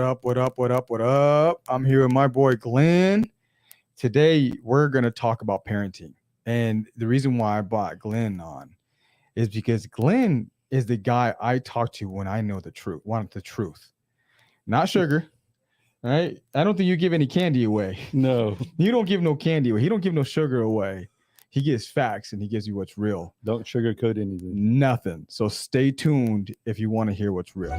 up? What up? What up? What up? I'm here with my boy Glenn. Today we're gonna talk about parenting, and the reason why I brought Glenn on is because Glenn is the guy I talk to when I know the truth, want the truth, not sugar. Right? I don't think you give any candy away. No, You don't give no candy away. He don't give no sugar away. He gives facts and he gives you what's real. don't sugarcoat anything. Nothing. So stay tuned if you want to hear what's real.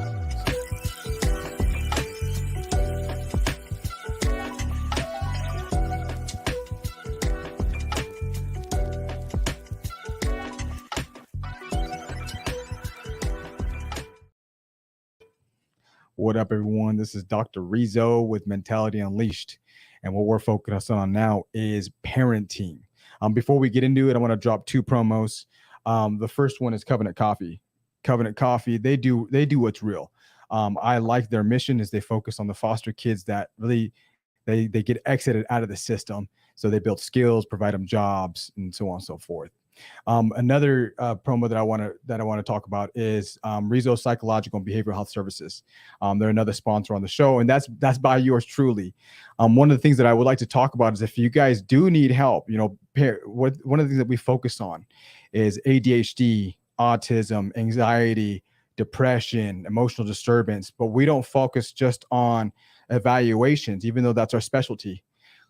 What up, everyone? This is Dr. Rizzo with Mentality Unleashed. And what we're focused on now is parenting. Before we get into it, I want to drop two promos. The first one is Covenant Coffee. Covenant Coffee, they do what's real. I like their mission is they focus on the foster kids that really they get exited out of the system. So they build skills, provide them jobs, and so on and so forth. Another promo that I want to talk about is Rizzo Psychological and Behavioral Health Services. They're another sponsor on the show, and that's by yours truly. One of the things that I would like to talk about is if you guys do need help, one of the things that we focus on is ADHD, autism, anxiety, depression, emotional disturbance, but we don't focus just on evaluations, even though that's our specialty,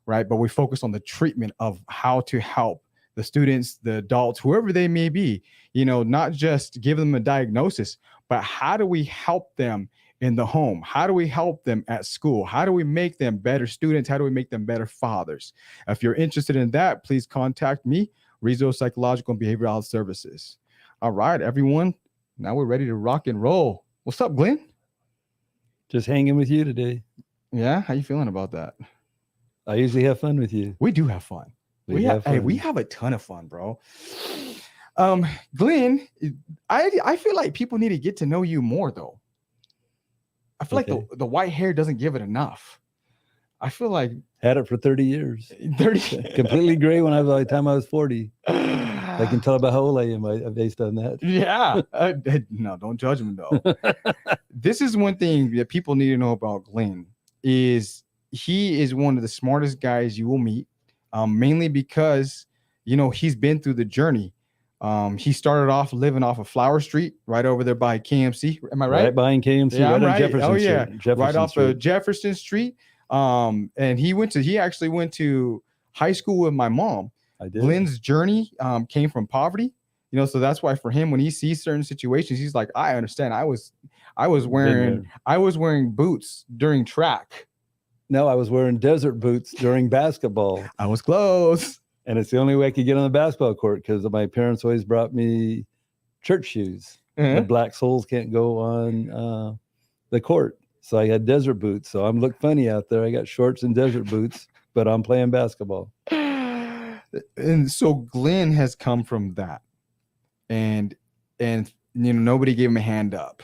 right? But we focus on the treatment of how to help the students, the adults, whoever they may be, not just give them a diagnosis, but how do we help them in the home? How do we help them at school? How do we make them better students? How do we make them better fathers? If you're interested in that, please contact me, Rizzo Psychological and Behavioral Health Services. All right, everyone. Now we're ready to rock and roll. What's up, Glenn? Just hanging with you today. Yeah, how you feeling about that? I usually have fun with you. We do have fun. We have a ton of fun, bro. Glenn, I feel like people need to get to know you more, though. I feel like the white hair doesn't give it enough. I feel like had it for 30 years. 30 completely gray by the time I was 40. I can tell about how old I am based on that. Yeah. No, don't judge me though. This is one thing that people need to know about Glenn is he is one of the smartest guys you will meet. Mainly because, he's been through the journey. He started off living off of Flower Street, right over there by KMC. Am I right? Right behind KMC, yeah, right on right. Jefferson Street. Jefferson right off Street. of Jefferson Street. And he actually went to high school with my mom. I did. Glenn's journey came from poverty. So that's why for him, when he sees certain situations, he's like, I understand. I was wearing boots during track. No, I was wearing desert boots during basketball. I was close. And it's the only way I could get on the basketball court because my parents always brought me church shoes. The black soles can't go on the court. So I had desert boots. So I'm look funny out there. I got shorts and desert boots, but I'm playing basketball. And so Glenn has come from that. And nobody gave him a hand up.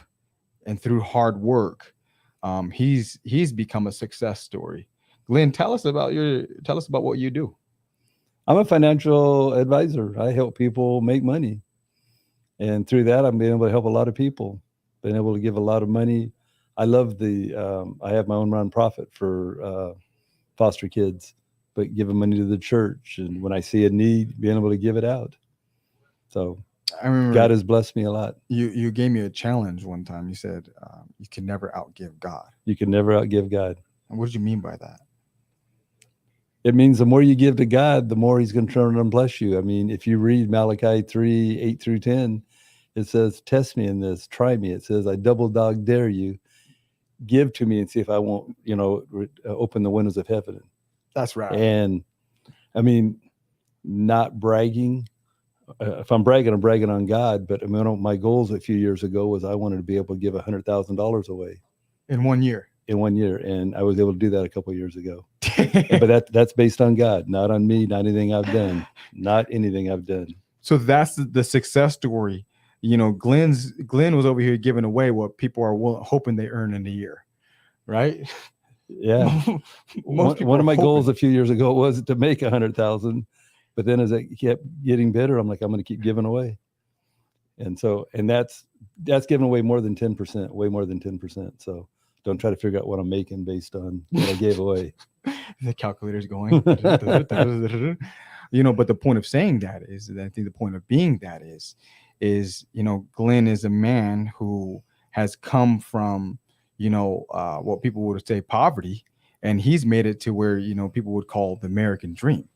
And through hard work, he's become a success story. Glenn, tell us about what you do. I'm a financial advisor. I help people make money. And through that, I'm being able to help a lot of people, been able to give a lot of money. I love I have my own nonprofit for foster kids, but giving money to the church. And when I see a need, being able to give it out. So I remember God has blessed me a lot. You gave me a challenge one time. You said you can never outgive God. You can never outgive God. And what did you mean by that? It means the more you give to God, the more he's going to turn around and bless you. I mean, if you read Malachi 3, 8 through 10, it says, test me in this, try me. It says, I double dog dare you. Give to me and see if I won't, open the windows of heaven. That's right. And I mean, not bragging. If I'm bragging on God. But my goals a few years ago was I wanted to be able to give $100,000 away in 1 year. And I was able to do that a couple of years ago. But that's based on God, not on me, not anything I've done, So that's the success story. Glenn was over here giving away what people are hoping they earn in a year, right? Yeah. One of my goals a few years ago was to make 100,000, but then as it kept getting better, I'm like, I'm going to keep giving away. And that's giving away more than 10%, way more than 10%. So Don't try to figure out what I'm making based on what I gave away. The calculator's going. But the point of saying that is, I think the point of being that is Glenn is a man who has come from what people would say poverty, and he's made it to where people would call the American dream.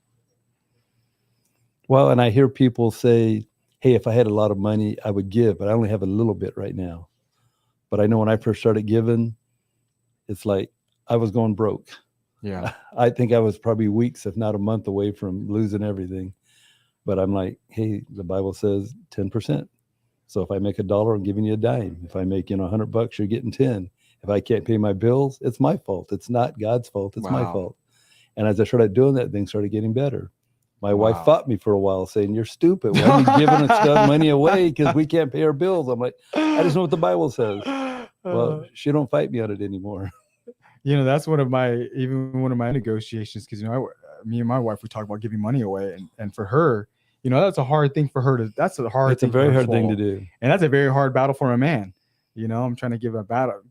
Well, and I hear people say, hey, if I had a lot of money, I would give, but I only have a little bit right now. But I know when I first started giving, it's like I was going broke. Yeah. I think I was probably weeks, if not a month away from losing everything. But I'm like, hey, the Bible says 10%. So if I make $1, I'm giving you a dime. If I make, $100, you're getting 10. If I can't pay my bills, it's my fault. It's not God's fault. It's my fault. And as I started doing that, things started getting better. My wife fought me for a while saying, you're stupid. Why are you giving us money away because we can't pay our bills? I'm like, I just know what the Bible says. Well, she don't fight me on it anymore. That's one of my negotiations, because me and my wife, we talk about giving money away, and for her, that's a hard thing for her to. It's a very hard thing to do, and that's a very hard battle for a man. I'm trying to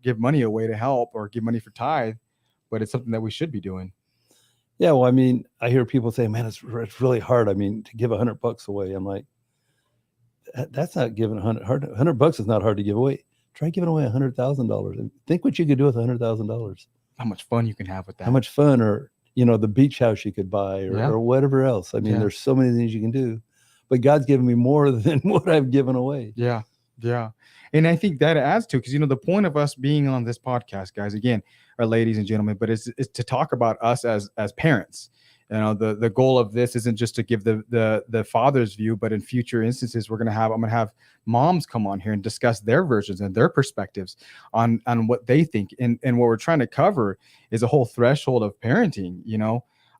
give money away to help or give money for tithe, but it's something that we should be doing. Yeah, well, I mean, I hear people say, "Man, it's really hard." I mean, to give $100 away, I'm like, that's not giving $100 is not hard to give away. Try giving away $100,000 and think what you could do with $100,000. How much fun you can have with that. How much fun, or the beach house you could buy, or whatever else. I mean, there's so many things you can do, but God's given me more than what I've given away. Yeah. And I think that adds to, because the point of us being on this podcast, guys, again, are ladies and gentlemen, but it's to talk about us as parents. The goal of this isn't just to give the father's view, but in future instances, I'm gonna have moms come on here and discuss their versions and their perspectives on what they think. And what we're trying to cover is a whole threshold of parenting,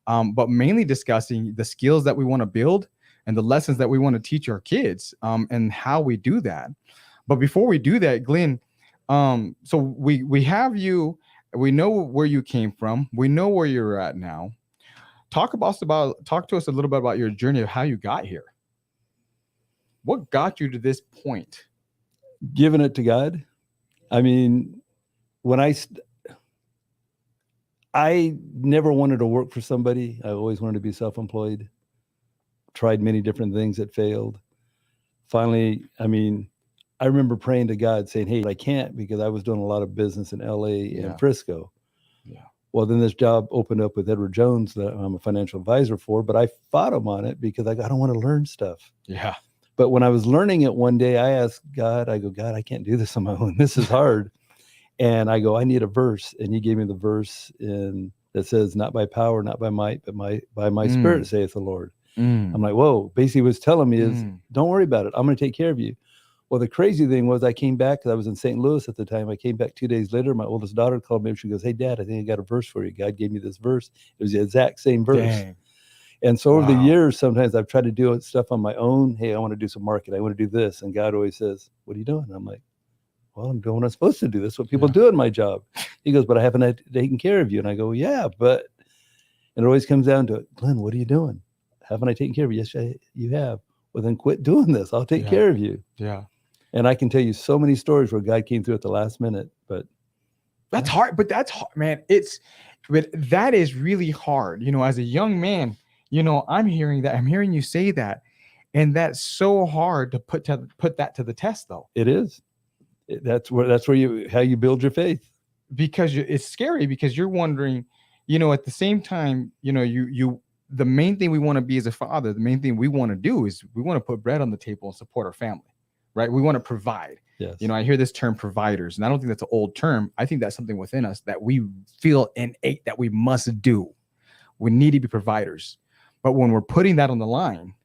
but mainly discussing the skills that we want to build and the lessons that we want to teach our kids, and how we do that. But before we do that, Glenn, so we have you, we know where you came from, we know where you're at now. Talk to us a little bit about your journey of how you got here. What got you to this point? Giving it to God. I mean, when I never wanted to work for somebody. I always wanted to be self-employed. Tried many different things that failed. Finally, I mean, I remember praying to God saying, hey, I can't, because I was doing a lot of business in LA and Frisco. Yeah. Well, then this job opened up with Edward Jones that I'm a financial advisor for, but I fought him on it because I don't want to learn stuff. Yeah. But when I was learning it one day, I asked God, God, I can't do this on my own. This is hard. And I go, I need a verse. And he gave me the verse that says, not by power, not by might, but by my spirit, saith the Lord. I'm like, whoa. Basically, what he was telling me is, don't worry about it. I'm going to take care of you. Well, the crazy thing was I came back, because I was in St. Louis at the time. I came back 2 days later. My oldest daughter called me. She goes, hey, Dad, I think I got a verse for you. God gave me this verse. It was the exact same verse. Dang. And so over the years, sometimes I've tried to do stuff on my own. Hey, I want to do some marketing. I want to do this. And God always says, what are you doing? And I'm like, well, I'm doing what I'm supposed to do. That's what people do in my job. He goes, but I haven't taken care of you. And I go, yeah, but, and it always comes down to, Glenn, what are you doing? Haven't I taken care of you? Yes, you have. Well, then quit doing this. I'll take care of you. Yeah. And I can tell you so many stories where God came through at the last minute, but that's hard. But that's hard, man. But that is really hard. As a young man, I'm hearing you say that, and that's so hard to put that to the test, though. It is. That's where how you build your faith, because it's scary, because you're wondering, at the same time, the main thing we want to be as a father, the main thing we want to do is we want to put bread on the table and support our family. Right? We want to provide. Yes. I hear this term providers, and I don't think that's an old term. I think that's something within us that we feel innate that we must do. We need to be providers. But when we're putting that on the line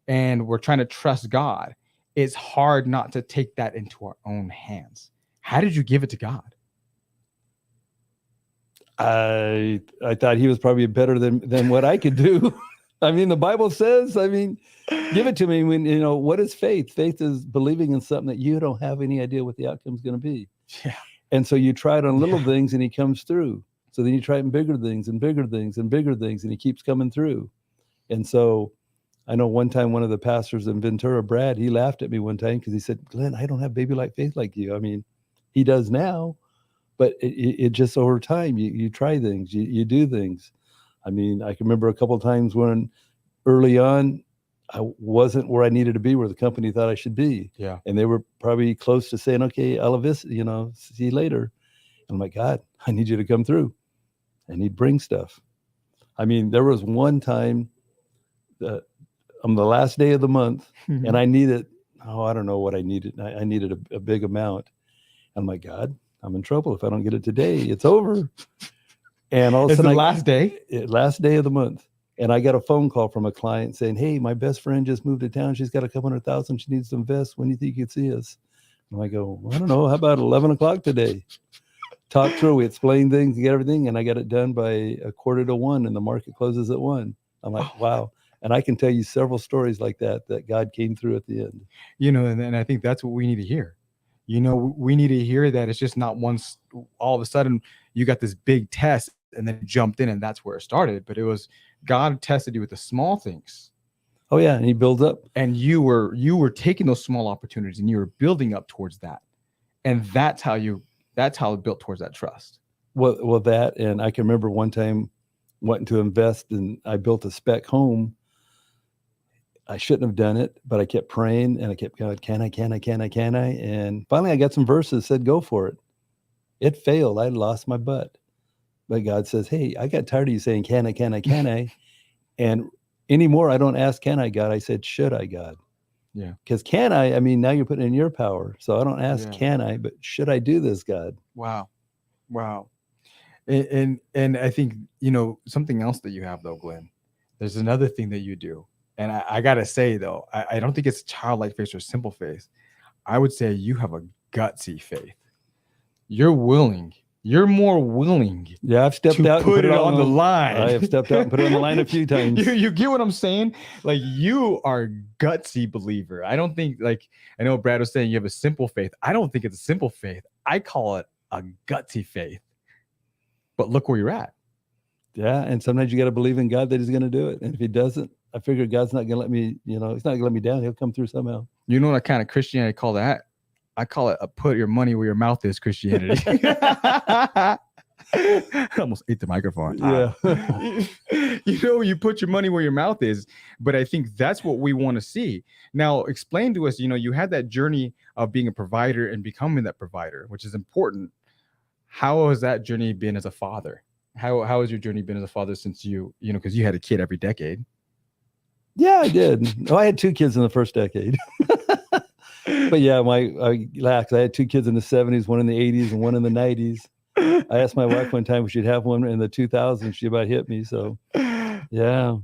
and we're trying to trust God, it's hard not to take that into our own hands. How did you give it to God? I thought he was probably better than what I could do. I mean, the Bible says, give it to me. When, what is faith? Faith is believing in something that you don't have any idea what the outcome is going to be. Yeah. And so you try it on little things and he comes through. So then you try it in bigger things and bigger things and bigger things, and he keeps coming through. And so I know one time one of the pastors in Ventura, Brad, he laughed at me one time because he said, Glenn, I don't have baby-like faith like you. I mean, he does now, but it just over time, you try things, you do things. I mean, I can remember a couple of times when early on, I wasn't where I needed to be, where the company thought I should be. Yeah. And they were probably close to saying, okay, I'll see you later. And I'm like, God, I need you to come through. And he'd bring stuff. I mean, there was one time that on the last day of the month, and I needed, I don't know what I needed. I needed a big amount. I'm like, God, I'm in trouble. If I don't get it today, it's over. And all of a It's sudden, the last day? last day of the month. And I got a phone call from a client saying, hey, my best friend just moved to town. She's got a couple $100,000 she needs to invest. When do you think you could see us? And I go, well, I don't know. How about 11 o'clock today? Talk through, we explain things, get everything. And I got it done by 12:45 and the market closes at 1. I'm like, wow. And I can tell you several stories like that God came through at the end. You know, and I think that's what we need to hear. You know, we need to hear that it's just not once, all of a sudden you got this big test and then jumped in and that's where it started. But it was God tested you with the small things. Oh yeah, and he builds up. And you were taking those small opportunities and you were building up towards that. And that's how it built towards that trust. Well, that, and I can remember one time wanting to invest, and I built a spec home. I shouldn't have done it, but I kept praying and I kept going, can I? And finally I got some verses, said, go for it. It failed. I lost my butt. But God says, hey, I got tired of you saying, can I? And anymore, I don't ask, can I, God? I said, should I, God? Yeah. Because can I mean, now you're putting in your power. So I don't ask, Yeah. can I, but should I do this, God? Wow. And I think, you know, something else that you have though, Glenn, there's another thing that you do. And I got to say, though, I don't think it's childlike faith or simple faith. I would say you have a gutsy faith. You're more willing. Yeah, I've stepped out and put it on the line. I have stepped out and put it on the line a few times. You get what I'm saying? Like, you are a gutsy believer. I don't think, like, I know Brad was saying you have a simple faith. I don't think it's a simple faith. I call it a gutsy faith. But look where you're at. Yeah, and sometimes you got to believe in God that he's going to do it. And if he doesn't, I figure God's not going to let me, he's not going to let me down. He'll come through somehow. You know what kind of Christianity I call that? I call it a put your money where your mouth is Christianity. I almost ate the microphone. Yeah. You know, you put your money where your mouth is, but I think that's what we want to see. Now, explain to us, you had that journey of being a provider and becoming that provider, which is important. How has that journey been as a father? How has your journey been as a father since because you had a kid every decade? Yeah, I did. I had 2 kids in the first decade. But yeah, I had 2 kids in the 70s, one in the 80s and one in the 90s. I asked my wife one time if she'd have one in the 2000s. She about hit me. So yeah.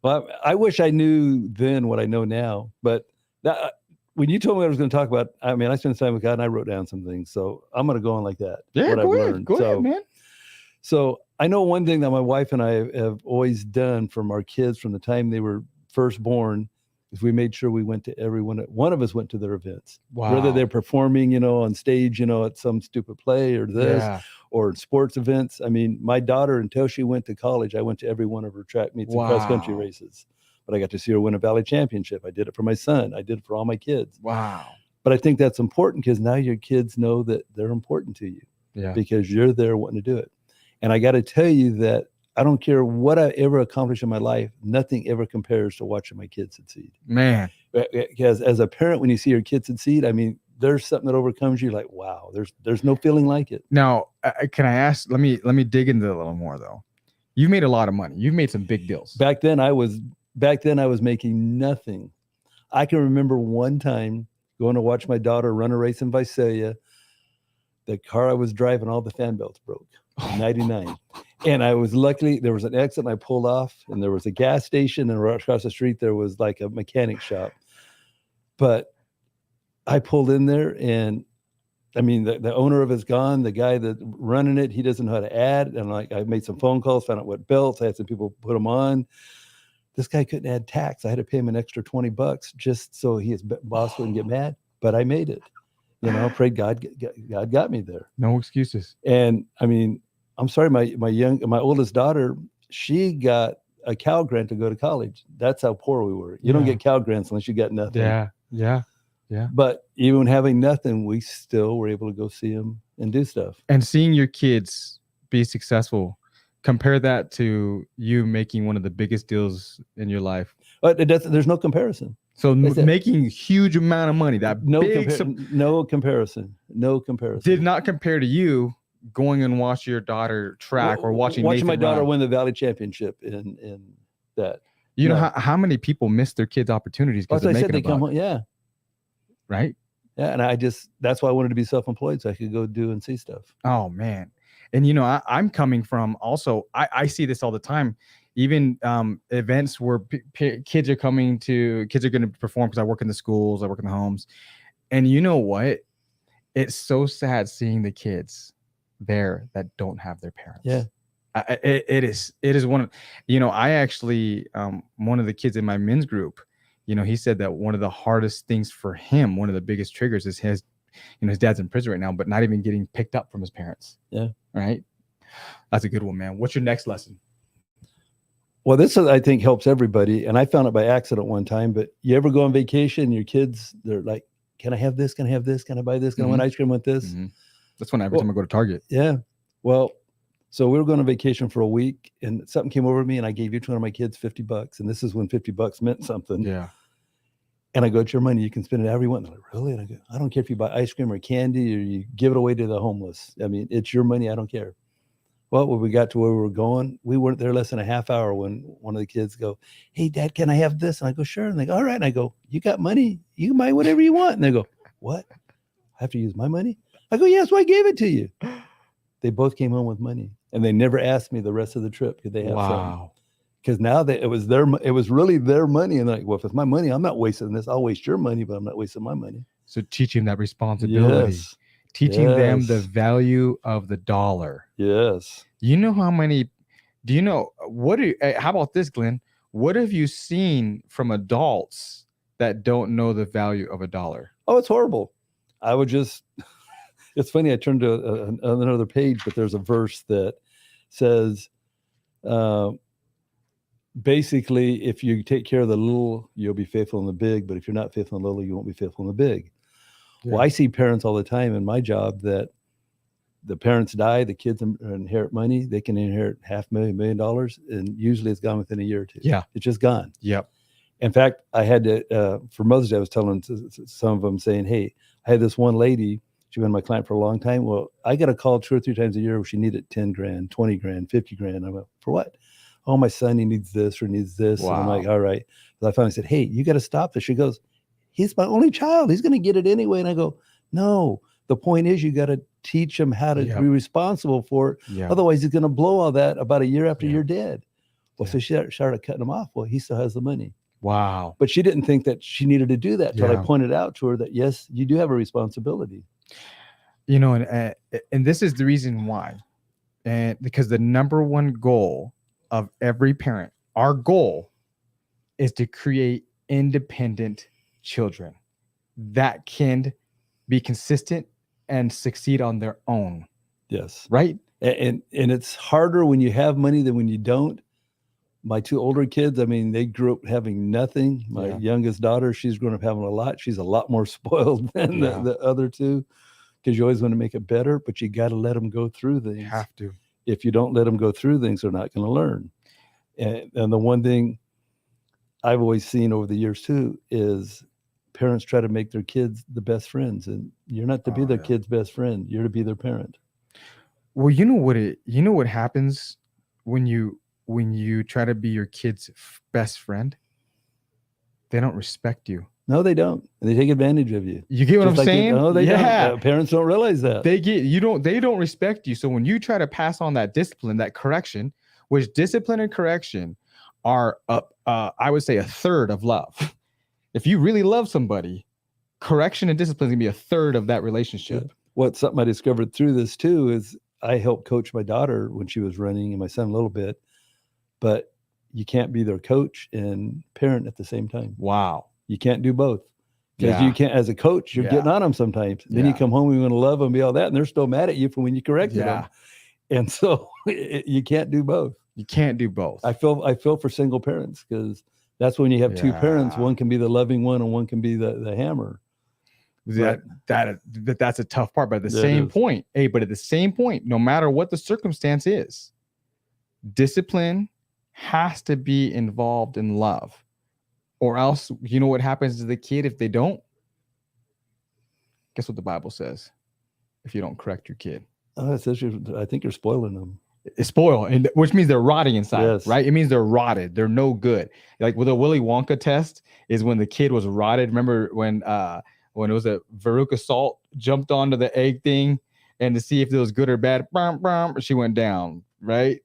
Well, I wish I knew then what I know now. But when you told me what I was going to talk about, I mean, I spent time with God and I wrote down some things. So I'm going to go on like that. Yeah, go ahead, man. So I know one thing that my wife and I have always done from our kids from the time they were first born is we made sure we went to one of us went to their events. Wow. Whether they're performing, on stage, at some stupid play or this or sports events. I mean, my daughter, until she went to college, I went to every one of her track meets and cross country races. But I got to see her win a Valley Championship. I did it for my son. I did it for all my kids. Wow. But I think that's important because now your kids know that they're important to you. Yeah. Because you're there wanting to do it. And I got to tell you that I don't care what I ever accomplish in my life. Nothing ever compares to watching my kids succeed. Man. Because as a parent, when you see your kids succeed, I mean, there's something that overcomes you. Like, wow, there's no feeling like it. Now, can I ask? Let me dig into it a little more though. You've made a lot of money. You've made some big deals. Back then, I was making nothing. I can remember one time going to watch my daughter run a race in Visalia. The car I was driving, all the fan belts broke. 99. And I was luckily, there was an exit and I pulled off and there was a gas station and right across the street, there was like a mechanic shop. But I pulled in there and I mean, the owner of it's gone. The guy that running it, he doesn't know how to add. And I made some phone calls, found out what belts. I had some people put them on. This guy couldn't add tax. I had to pay him an extra $20 just so his boss wouldn't get mad. But I made it. Prayed God got me there. No excuses. And I mean, I'm sorry, my oldest daughter, she got a Cal grant to go to college. That's how poor we were. You don't get Cal grants unless you got nothing. Yeah. But even having nothing, we still were able to go see them and do stuff. And seeing your kids be successful, compare that to you making one of the biggest deals in your life. But there's no comparison. So That's it. making huge amount of money, that No, big no comparison. No comparison. did not compare to you going and watching your daughter track or watching Nathan my daughter run. win the Valley Championship in that. You know No. how many people miss their kids' opportunities because That's they're what I said. making They a come buck, home. Yeah. right? Yeah. And that's why I wanted to be self-employed so I could go do and see stuff. Oh man. And you know, I'm coming from also, I see this all the time. Even events where kids are going to perform, because I work in the schools, I work in the homes. And you know what? It's so sad seeing the kids there that don't have their parents. Yeah. It is one of, you know, I actually, one of the kids in my men's group, you know, he said that one of the hardest things for him, one of the biggest triggers is his dad's in prison right now, but not even getting picked up from his parents. Yeah. Right. That's a good one, man. What's your next lesson? Well, this I think helps everybody. And I found it by accident one time, but you ever go on vacation, your kids, they're like, can I have this? Can I have this? Can I buy this? Can I want ice cream with this? Mm-hmm. That's when every time I go to Target. Yeah. Well, so we were going on vacation for a week and something came over me and I gave each one of my kids $50. And this is when $50 meant something. Yeah. And I go, it's your money. You can spend it however you want. And they're like, really? And I go, I don't care if you buy ice cream or candy or you give it away to the homeless. I mean, it's your money. I don't care. Well, when we got to where we were going, we weren't there less than a half hour when one of the kids go, hey, Dad, can I have this? And I go, sure. And they go, all right. And I go, you got money. You can buy whatever you want. And they go, what? I have to use my money? I go, yes, well, I gave it to you. They both came home with money. And they never asked me the rest of the trip, could they have some? Because now it was really their money. And they're like, well, if it's my money, I'm not wasting this. I'll waste your money, but I'm not wasting my money. So teaching that responsibility. Yes. Teaching them the value of the dollar. Yes. You know how many, how about this, Glenn? What have you seen from adults that don't know the value of a dollar? Oh, it's horrible. I would just, it's funny. I turned to another page, but there's a verse that says, basically, if you take care of the little, you'll be faithful in the big. But if you're not faithful in the little, you won't be faithful in the big. Yeah. Well, I see parents all the time in my job that the parents die, the kids inherit money. They can inherit $500,000, $1 million, and usually it's gone within a year or two. Yeah. It's just gone. Yep. In fact, I had to, for Mother's Day, I was telling some of them saying, hey, I had this one lady, she'd been my client for a long time. Well, I got a call 2 or 3 times a year where she needed 10 grand, 20 grand, 50 grand. I'm like, for what? Oh, my son, he needs this or needs this. Wow. And I'm like, all right. But I finally said, hey, you got to stop this. She goes, he's my only child. He's going to get it anyway. And I go, no, the point is you got to teach him how to be responsible for it. Yeah. Otherwise, he's going to blow all that about a year after you're dead. Well, so she started cutting him off. Well, he still has the money. Wow. But she didn't think that she needed to do that until I pointed out to her that, yes, you do have a responsibility. You know, and this is the reason why. And because the number one goal of every parent, our goal is to create independent children that can be consistent and succeed on their own. Yes. Right. And it's harder when you have money than when you don't. My 2 older kids, I mean, they grew up having nothing. My youngest daughter, she's grown up having a lot. She's a lot more spoiled than the other 2, because you always want to make it better, but you got to let them go through things. You have to. If you don't let them go through things, they're not going to learn. And the one thing I've always seen over the years too is parents try to make their kids the best friends, and you're not to be their kid's best friend. You're to be their parent. Well, you know what happens when you try to be your kid's best friend? They don't respect you. No, they don't. They take advantage of you. You get what I'm saying? No, they don't. Parents don't realize that. They don't respect you. So when you try to pass on that discipline, that correction, which discipline and correction are I would say a third of love. If you really love somebody, correction and discipline is gonna be a third of that relationship. What something I discovered through this too is I helped coach my daughter when she was running and my son a little bit, but you can't be their coach and parent at the same time. Wow. You can't do both. Because you can't, as a coach, you're getting on them sometimes. Then you come home, you want to love them, be all that, and they're still mad at you for when you corrected them. And so you can't do both. You can't do both. I feel for single parents, because that's when you have 2 parents. One can be the loving one and one can be the hammer. That that's a tough part. But at the Yeah, it same is. point, but at the same point, no matter what the circumstance is, discipline has to be involved in love, or else you know what happens to the kid if they don't. Guess what the Bible says? If you don't correct your kid, It says I think you're spoiling them. it's spoiled, and which means they're rotting inside, Yes. right? It means they're rotted. They're no good. Like with a Willy Wonka test is when the kid was rotted. Remember when it was a Veruca Salt jumped onto the egg thing and to see if it was good or bad, she went down, right?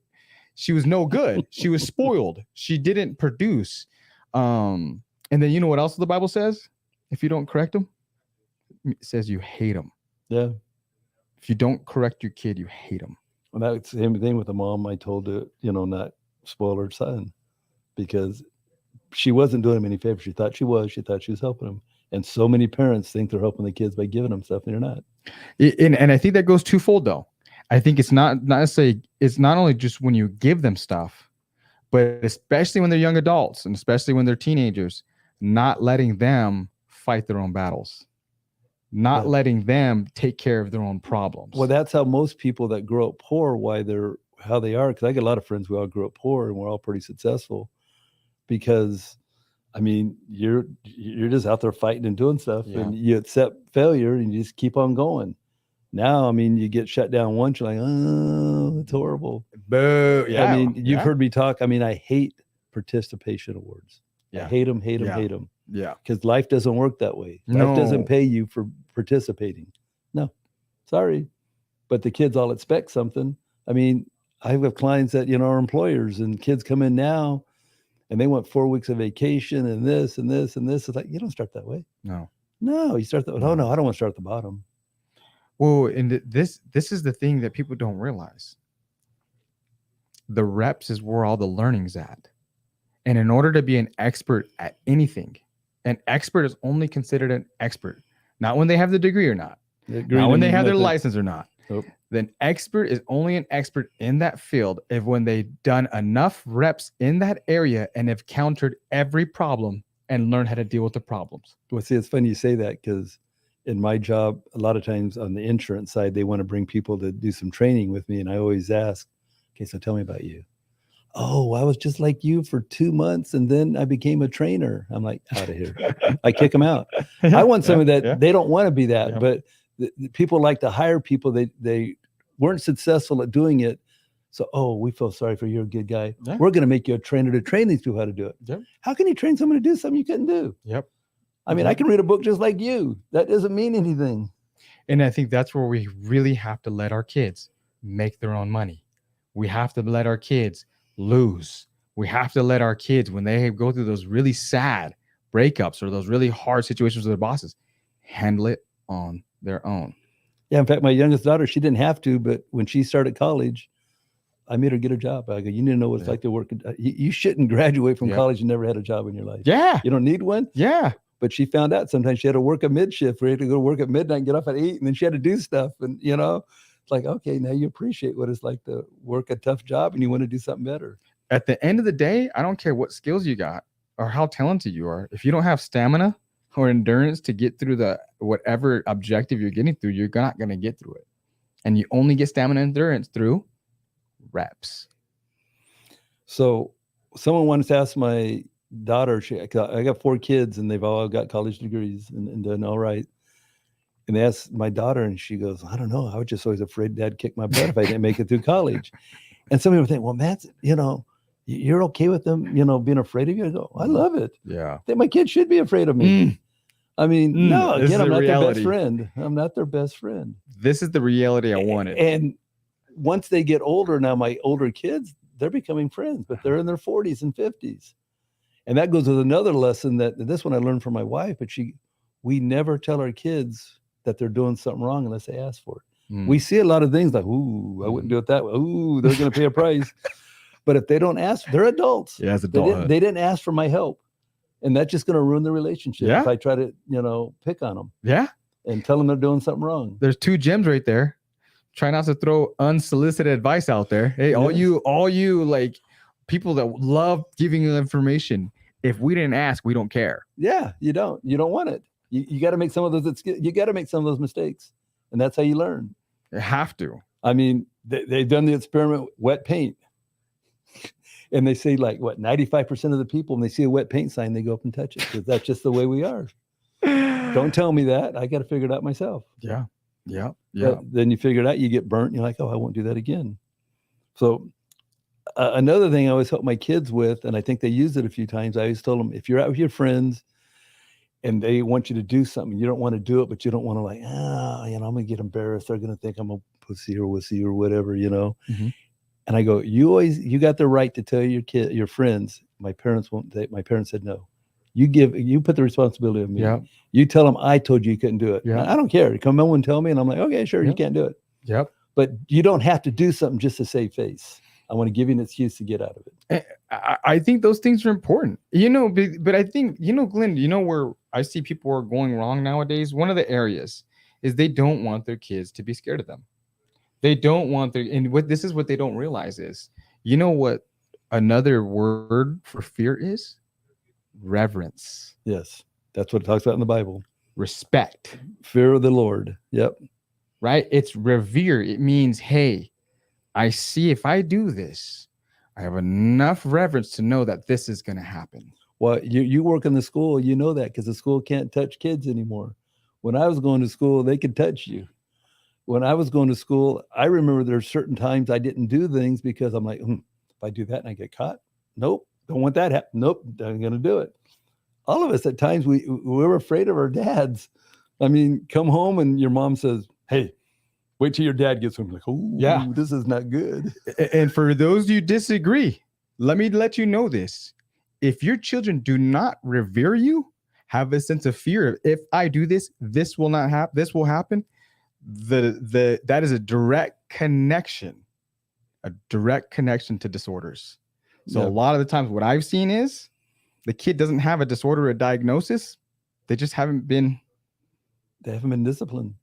She was no good. She was spoiled. She didn't produce. And then you know what else the Bible says? If you don't correct them, it says you hate them. Yeah. If you don't correct your kid, you hate them. And that's the same thing with the mom. I told her, not spoil her son because she wasn't doing him any favors. She thought she was. She thought she was helping him. And so many parents think they're helping the kids by giving them stuff, and they're not. And I think that goes twofold, though. I think it's not necessarily, it's not only just when you give them stuff, but especially when they're young adults and especially when they're teenagers, not letting them fight their own battles, not letting them take care of their own problems. Well, that's how most people that grow up poor, how they are. Because I get a lot of friends who all grew up poor and we're all pretty successful. Because, I mean, you're just out there fighting and doing stuff, and you accept failure and you just keep on going. Now, I mean, you get shut down once, you're like, oh, it's horrible. Boo. Yeah. I mean, you've heard me talk. I mean, I hate participation awards. Yeah. I hate them, hate them, hate them. Yeah. Because life doesn't work that way. Life doesn't pay you for participating. No, sorry. But the kids all expect something. I mean, I have clients that, are employers, and kids come in now and they want 4 weeks of vacation and this and this and this. It's like, you don't start that way. No, you start that. Oh, no, I don't want to start at the bottom. Well, and this is the thing that people don't realize. The reps is where all the learning's at. And in order to be an expert at anything, an expert is only considered an expert, not when they have the degree or not, not when they have their license or not. Nope. Then expert is only an expert in that field if when they've done enough reps in that area and have countered every problem and learned how to deal with the problems. Well, see, it's funny you say that because in my job, a lot of times on the insurance side, they want to bring people to do some training with me. And I always ask, okay, so tell me about you. Oh, I was just like you for 2 months and then I became a trainer. I'm like, out of here. I kick them out. I want somebody that they don't want to be that, but the people like to hire people. They weren't successful at doing it. So, we feel sorry for you. You're a good guy. Yeah. We're going to make you a trainer to train these people how to do it. Yep. How can you train someone to do something you couldn't do? Yep. I mean, I can read a book just like you. That doesn't mean anything. And I think that's where we really have to let our kids make their own money. We have to let our kids lose. We have to let our kids, when they go through those really sad breakups or those really hard situations with their bosses, handle it on their own. Yeah. In fact, my youngest daughter, she didn't have to, but when she started college, I made her get a job. I go, you need to know what it's like to work. You shouldn't graduate from college and never had a job in your life. Yeah. You don't need one. Yeah. But she found out sometimes she had to work a mid shift. We had to go work at midnight and get off at 8. And then she had to do stuff. And, it's like, okay, now you appreciate what it's like to work a tough job and you want to do something better. At the end of the day, I don't care what skills you got or how talented you are. If you don't have stamina or endurance to get through whatever objective you're getting through, you're not going to get through it. And you only get stamina and endurance through reps. So someone wanted to ask my daughter, I got 4 kids and they've all got college degrees and done all right. And they asked my daughter and she goes, I don't know. I was just always afraid Dad kicked my butt if I didn't make it through college. And some people think, well, Matt, you're okay with them, being afraid of you? I go, I love it. Yeah. I think my kids should be afraid of me. I mean, no, again, I'm not their best friend. I'm not their best friend. This is the reality I wanted. And once they get older, now my older kids, they're becoming friends, but they're in their 40s and 50s. And that goes with another lesson that this one I learned from my wife, but we never tell our kids that they're doing something wrong unless they ask for it. We see a lot of things like, ooh, I wouldn't do it that way. Ooh, they're going to pay a price. But if they don't ask, they're adults. Yeah, they didn't ask for my help. And that's just going to ruin the relationship if I try to, pick on them. Yeah. And tell them they're doing something wrong. There's 2 gems right there. Try not to throw unsolicited advice out there. Hey, all you like people that love giving you information. If we didn't ask, we don't care. Yeah, you don't want it. You got to make some of those. You got to make some of those mistakes, and that's how you learn. You have to. I mean, they've done the experiment with wet paint, and they say like what 95% of the people when they see a wet paint sign, they go up and touch it because that's just the way we are. Don't tell me that. I got to figure it out myself. Yeah. Yeah. But then you figure it out, you get burnt. And you're like, oh, I won't do that again. So another thing I always help my kids with, and I think they used it a few times. I always told them, if you're out with your friends and they want you to do something, you don't want to do it, but you don't want to like, I'm going to get embarrassed. They're going to think I'm a pussy or wussy or whatever, Mm-hmm. And I go, you got the right to tell your friends. My parents won't. My parents said no. You put the responsibility on me. Yeah. You tell them I told you couldn't do it. Yeah. I don't care. Come in and tell me, and I'm like, okay, sure, you can't do it. Yep. But you don't have to do something just to save face. I want to give you an excuse to get out of it. I think those things are important, but I think, Glenn, where I see people are going wrong nowadays. One of the areas is they don't want their kids to be scared of them. They don't want this is what they don't realize is, what another word for fear is? Reverence. Yes. That's what it talks about in the Bible. Respect. Fear of the Lord. Yep. Right? It's revere. It means, hey, I see if I do this, I have enough reverence to know that this is going to happen. Well, you work in the school, you know that because the school can't touch kids anymore. When I was going to school, they could touch you. When I was going to school, I remember there are certain times I didn't do things because I'm like, if I do that and I get caught, nope, don't want that happen. Nope, I'm going to do it. All of us at times, we were afraid of our dads. I mean, come home and your mom says, hey, wait till your dad gets home. Like, oh, yeah, this is not good. And for those you disagree, let me let you know this. If your children do not revere you, have a sense of fear, if I do this, this will not happen, this will happen. That is a direct connection to disorders. So a lot of the times what I've seen is the kid doesn't have a disorder or a diagnosis. They just haven't been disciplined.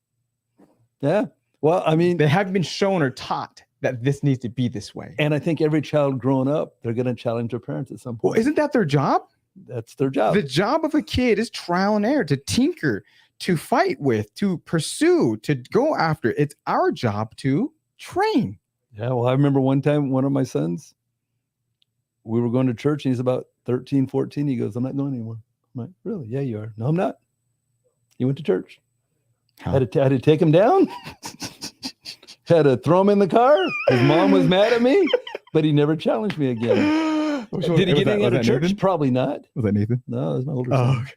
Yeah. Well, I mean, they haven't been shown or taught that this needs to be this way. And I think every child growing up, they're going to challenge their parents at some point. Well, isn't that their job? That's their job. The job of a kid is trial and error, to tinker, to fight with, to pursue, to go after. It's our job to train. Yeah. Well, I remember one time, one of my sons, we were going to church and he's about 13, 14. He goes, I'm not going anymore. I'm like, really? Yeah, you are. No, I'm not. He went to church. Huh. Had to take him down. Had to throw him in the car. His mom was mad at me, but he never challenged me again. Did he get any other church? Nathan? Probably not. Was that Nathan? No, it was my older son. Okay.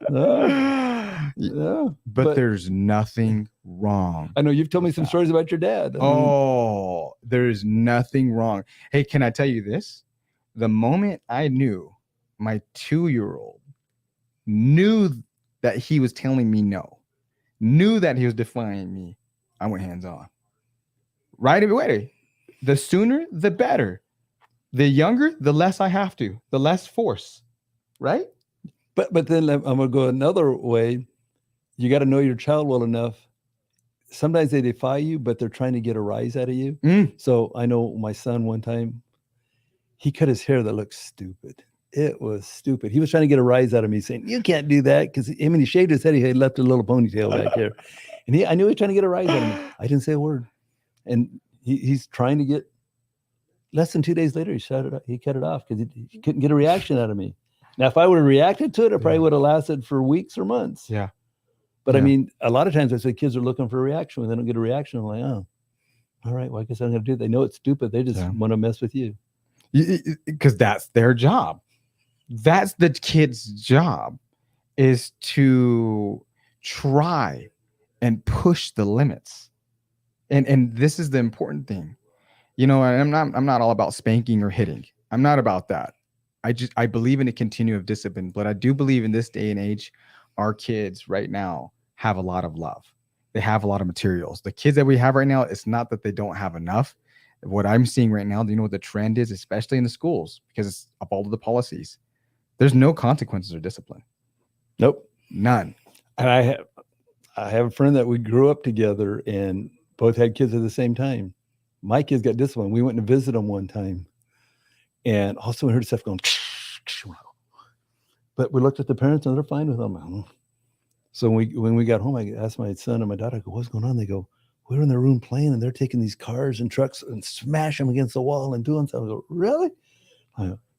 No. Yeah. But there's nothing wrong. I know you've told me some stories about your dad. There's nothing wrong. Hey, can I tell you this? The moment I knew my 2-year-old knew that he was telling me no, knew that he was defying me, I went hands on. Right away. The sooner, the better. The younger, the less I have to, the less force. Right? But then I'm going to go another way. You got to know your child well enough. Sometimes they defy you, but they're trying to get a rise out of you. So I know my son one time, he cut his hair that looked stupid. It was stupid. He was trying to get a rise out of me saying, you can't do that. Because when he shaved his head, he had left a little ponytail back here. And I knew he was trying to get a rise out of me. I didn't say a word. And he's trying to get, less than 2 days later, he cut it off because he couldn't get a reaction out of me. Now, if I would have reacted to it, it probably would have lasted for weeks or months. Yeah. But I mean, a lot of times I say kids are looking for a reaction. When they don't get a reaction, I'm like, oh, all right, well, I guess I'm going to do it. They know it's stupid. They just want to mess with you. Because that's their job. That's the kid's job, is to try and push the limits. And this is the important thing. And I'm not all about spanking or hitting. I'm not about that. I believe in a continuum of discipline, but I do believe in this day and age, our kids right now have a lot of love. They have a lot of materials. The kids that we have right now, it's not that they don't have enough. What I'm seeing right now, do you know what the trend is, especially in the schools, because of all of the policies? There's no consequences or discipline. Nope. None. And I have a friend that we grew up together and both had kids at the same time. My kids got disciplined. We went to visit them one time. And also we heard stuff going, but we looked at the parents and they're fine with them. So when we got home, I asked my son and my daughter, I go, what's going on? They go, we're in the room playing and they're taking these cars and trucks and smash them against the wall and doing something. I go, really?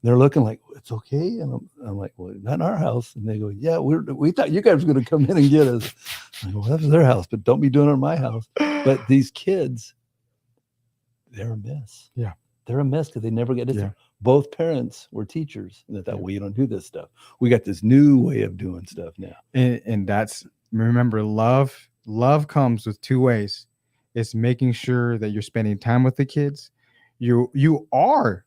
They're looking like, it's okay. And I'm like, well, not in our house. And they go, yeah, we thought you guys were going to come in and get us. I go, well, that's their house, but don't be doing it in my house. But these kids, they're a mess. Yeah. They're a mess because they never get this. Yeah. Both parents were teachers. And they thought, well, you don't do this stuff. We got this new way of doing stuff now. And that's, remember, love comes with two ways. It's making sure that you're spending time with the kids. You are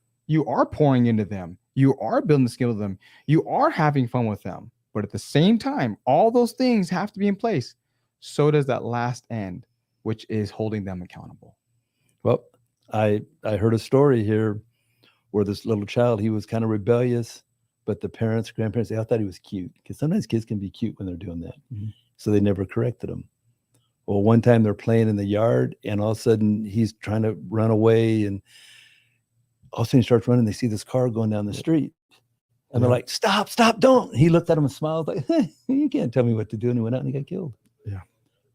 pouring into them. You are building the skill of them. You are having fun with them. But at the same time, all those things have to be in place. So does that last end, which is holding them accountable. Well, I heard a story here where this little child, he was kind of rebellious, but the parents, grandparents, they all thought he was cute, because sometimes kids can be cute when they're doing that. Mm-hmm. So they never corrected him. Well, one time they're playing in the yard and all of a sudden he's trying to run away, and all of a sudden he starts running. They see this car going down the street and they're like, stop, don't. He looked at him and smiled like, hey, you can't tell me what to do. And he went out and he got killed. Yeah.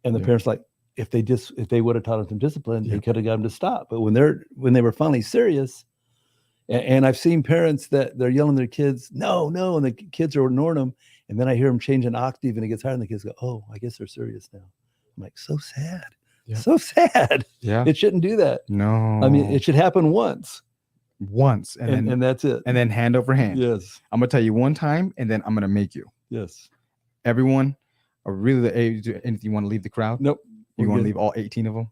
And the parents like, if they would have taught him some discipline, they could have got him to stop. But when they were finally serious, and I've seen parents that they're yelling at their kids, no, and the kids are ignoring them. And then I hear them change an octave and it gets higher and the kids go, oh, I guess they're serious now. I'm like, so sad. Yeah. So sad. Yeah. It shouldn't do that. No. I mean, it should happen once. And that's it. And then hand over hand. Yes. I'm going to tell you one time and then I'm going to make you. Yes. Everyone, are really the age, anything you want to leave the crowd? Nope. You want to leave all 18 of them?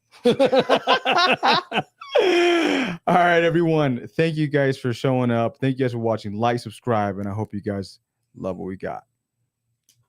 All right, everyone. Thank you guys for showing up. Thank you guys for watching. Like, subscribe, and I hope you guys love what we got.